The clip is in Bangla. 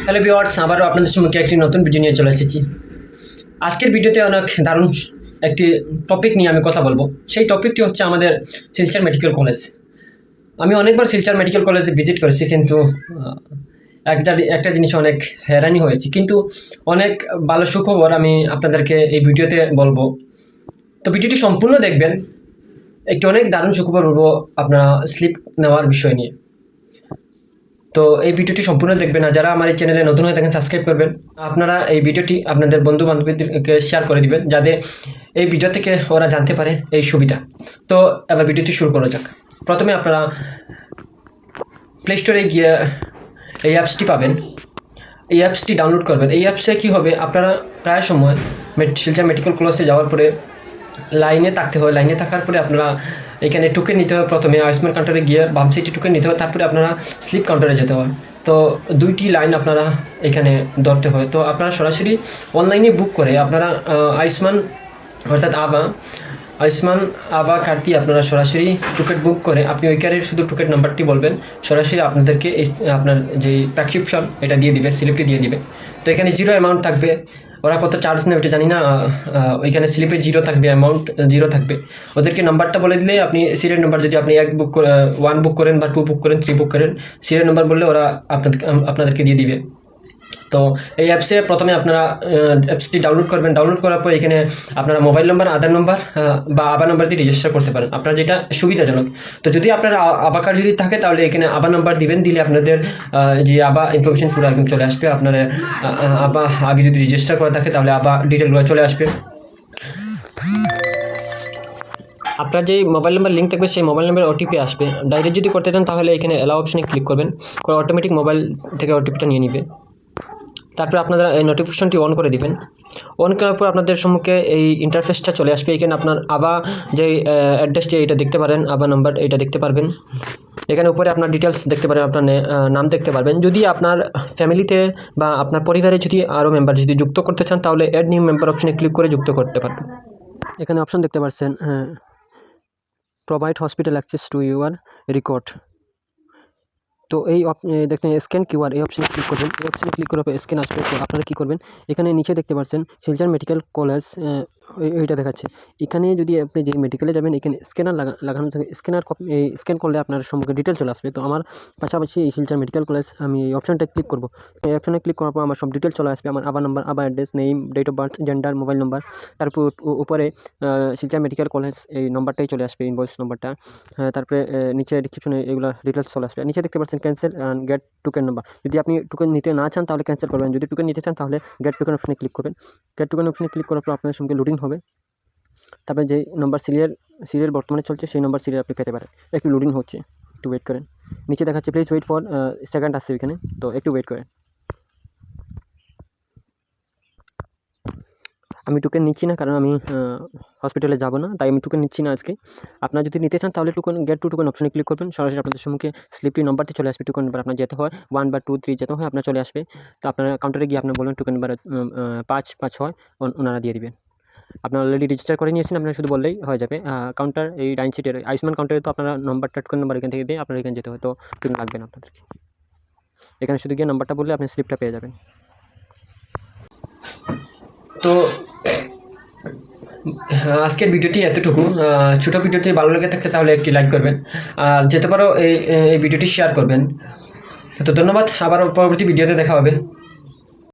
হ্যালো ভিউয়ার্স, আবারও আপনাদের সম্মুখে একটি নতুন ভিডিও নিয়ে চলে এসেছি। আজকের ভিডিওতে অনেক দারুণ একটি টপিক নিয়ে আমি কথা বলবো। সেই টপিকটি হচ্ছে আমাদের শিলচর মেডিকেল কলেজ। আমি অনেকবার শিলচর মেডিকেল কলেজে ভিজিট করেছি, কিন্তু একটা জিনিস অনেক হয়রানি হয়েছি। কিন্তু অনেক ভালো সুখবর আমি আপনাদেরকে এই ভিডিওতে বলবো। তো ভিডিওটি সম্পূর্ণ দেখবেন। একটি অনেক দারুণ সুখবর বলবো আপনারা স্লিপ নেওয়ার বিষয় নিয়ে। তো এই ভিডিওটি সম্পূর্ণ দেখবেন, না যারা আমার এই চ্যানেলে নতুন হয়ে থাকেন সাবস্ক্রাইব করবেন। আপনারা এই ভিডিওটি আপনাদের বন্ধু বান্ধবীদেরকে শেয়ার করে দিবেন, যাতে এই ভিডিও থেকে ওরা জানতে পারে এই সুবিধা। তো এবার ভিডিওটি শুরু করা যাক। প্রথমে আপনারা প্লে স্টোরে গিয়ে এই অ্যাপসটি পাবেন। এই অ্যাপসটি ডাউনলোড করবেন। এই অ্যাপসে কী হবে, আপনারা প্রায় সময় শিলচর মেডিকেল কলেজে যাওয়ার পরে লাইনে থাকতে হয়। লাইনে থাকার পরে আপনারা এখানে টোকেন নিতে হয়। প্রথমে আয়ুষ্মান কাউন্টারে গিয়ে বাম সাইডে টোকেন নিতে হয়, তারপরে আপনারা স্লিপ কাউন্টারে যেতে হয়। তো দুইটি লাইন আপনারা এখানে ধরতে হয়। তো আপনারা সরাসরি অনলাইনে বুক করে আপনারা আয়ুষ্মান অর্থাৎ আয়ুষ্মান আভা কার্ড দিয়ে আপনারা সরাসরি টিকিট বুক করে আপনি ওইখানে শুধু টিকিট নাম্বারটি বলবেন, সরাসরি আপনাদেরকে এই আপনার যে প্রেসক্রিপশন এটা দিয়ে দিবে, স্লিপটি দিয়ে দিবে। তো এখানে জিরো অ্যামাউন্ট থাকবে। ওরা কত চার্জ নেয় ওটা জানি না। ওইখানে স্লিপে জিরো থাকবে, অ্যামাউন্ট জিরো থাকবে। ওদেরকে নাম্বারটা বলে দিলে আপনি সিরিয়াল নাম্বার, যদি আপনি ওয়ান বুক করেন বা টু বুক করেন, থ্রি বুক করেন, সিরিয়াল নাম্বার বললে ওরা আপনাদেরকে দিয়ে দিবে। তো এই অ্যাপসে প্রথমে আপনারা অ্যাপসটি ডাউনলোড করবেন। ডাউনলোড করার পর এখানে আপনারা মোবাইল নম্বর, আধার নম্বর বা আবার নাম্বার দিয়ে রেজিস্টার করতে পারেন, আপনার যেটা সুবিধাজনক। তো যদি আপনার আবার কার্ড যদি থাকে তাহলে এখানে আবার নাম্বার দিবেন, দিলে আপনাদের যে আবার ইনফরমেশন পুরো একদম চলে আসবে। আপনার আবার আগে যদি রেজিস্টার করা থাকে তাহলে আবার ডিটেলগুলো চলে আসবে। আপনার যে মোবাইল নাম্বার লিঙ্ক থাকবে সেই মোবাইল নাম্বার ওটিপি আসবে। ডাইরেক্ট যদি করতে চান তাহলে এখানে অ্যালাউ অপশনে ক্লিক করবেন, করে অটোমেটিক মোবাইল থেকে ওটিপিটা নিয়ে নিবে। তারপরে আপনারা এই নোটিফিকেশনটি অন করে দিবেন। অন করার পর আপনাদের সম্মুখে এই ইন্টারফেসটা চলে আসবে। এখানে আপনার আবার যে অ্যাড্রেসটি এটা দেখতে পারেন, আবার নাম্বার এটা দেখতে পারবেন। এখানে উপরে আপনার ডিটেলস দেখতে পারেন, আপনার নাম দেখতে পারবেন। যদি আপনার ফ্যামিলিতে বা আপনার পরিবারে যদি আরও মেম্বার যদি যুক্ত করতে চান তাহলে অ্যাড নিউ মেম্বার অপশনে ক্লিক করে যুক্ত করতে পারবেন। এখানে অপশন দেখতে পাচ্ছেন, provide hospital access to your record. তো এই দেখেন স্ক্যান কিউআর, এই অপশানে ক্লিক করবেন। এই অপশানে ক্লিক করার পর স্ক্যান আসবে। তো আপনারা কী করবেন, এখানে নিচে দেখতে পাচ্ছেন শিলচর মেডিকেল কলেজ, এইটা দেখাচ্ছে। এখানে যদি আপনি যে মেডিকেলে যাবেন এখানে স্ক্যানার লাগানো থাকে। এই স্ক্যান করলে আপনার সম্পর্কে ডিটেল চলে আসবে। তো আমার পাশাপাশি এই শিলচর মেডিকেল কলেজ, আমি এই অপশানটা ক্লিক করব। এই অপশানে ক্লিক করার পর আমার সব ডিটেল চলে আসবে। আমার আবার নাম্বার, আবার address, name, date of birth, gender, mobile number. তারপর উপরে শিলচর মেডিকেল কলেজ এই নম্বরটাই চলে আসবে, ইনভয়েস নম্বরটা। তারপরে নিচে ডিসক্রিপশনে এগুলো ডিটেলস চলে আসবে। নিচে দেখতে পাচ্ছেন cancel and get token number. যদি আপনি টোকেন নিতে না চান তাহলে ক্যান্সেল করবেন, যদি টোকেন নিতে চান তাহলে গেট টোকেন অপশনে ক্লিক করবেন। গেট টোকেন অপশনে ক্লিক করার পর আপনার সঙ্গে লোডিং হবে। তারপরে যে নম্বর সিরিয়াল বর্তমানে চলছে সেই নম্বর সিরিয়াল আপনি পেতে পারেন। একটু লোডিং হচ্ছে, একটু ওয়েট করেন। নিচে দেখাচ্ছে প্লিজ ওয়েট ফর সেকেন্ড আসছে এখানে, তো একটু ওয়েট করেন। আমি টোকেন নিচ্ছি না, কারণ আমি হসপিটালে যাব না, তাই আমি টোকেন নিচ্ছি না আজকে। আপনারা যদি নিতে চান তাহলে গেট টু টোকেন অপশনে ক্লিক করবেন। সরাসরি আপনাদের সম্মুখে স্লিপটি নাম্বারটি চলে আসবে। টোকেন নাম্বার আপনার যেতে হয় 1 বা 2 3 যেতে হয় আপনার চলে আসবে। তো আপনারা কাউন্টারে গিয়ে আপনার বলবেন টোকেন নাম্বার 556 ওনারা দিয়ে দিবেন। আপনারা অলরেডি রেজিস্টার করে নিয়েছেন, আপনারা শুধু বললেই হয়ে যাবে। কাউন্টার এই ডাইন সিটের আয়ুষ্মান কাউন্টারে তো আপনারা নাম্বারটা, টোকেন নাম্বার এখান থেকে দিয়ে আপনারা এখানে যেতে হয়। তো টোকেন লাগবে না আপনাদেরকে, এখানে শুধু গিয়ে নাম্বারটা বললে আপনি স্লিপটা পেয়ে যাবেন। তো আজকের ভিডিওটি এতটুকু। ছোটো ভিডিওটি ভালো লেগে থাকে তাহলে একটি লাইক করবেন, আর যেতে পারো এই ভিডিওটি শেয়ার করবেন। তো ধন্যবাদ, আবার পরবর্তী ভিডিওতে দেখা হবে।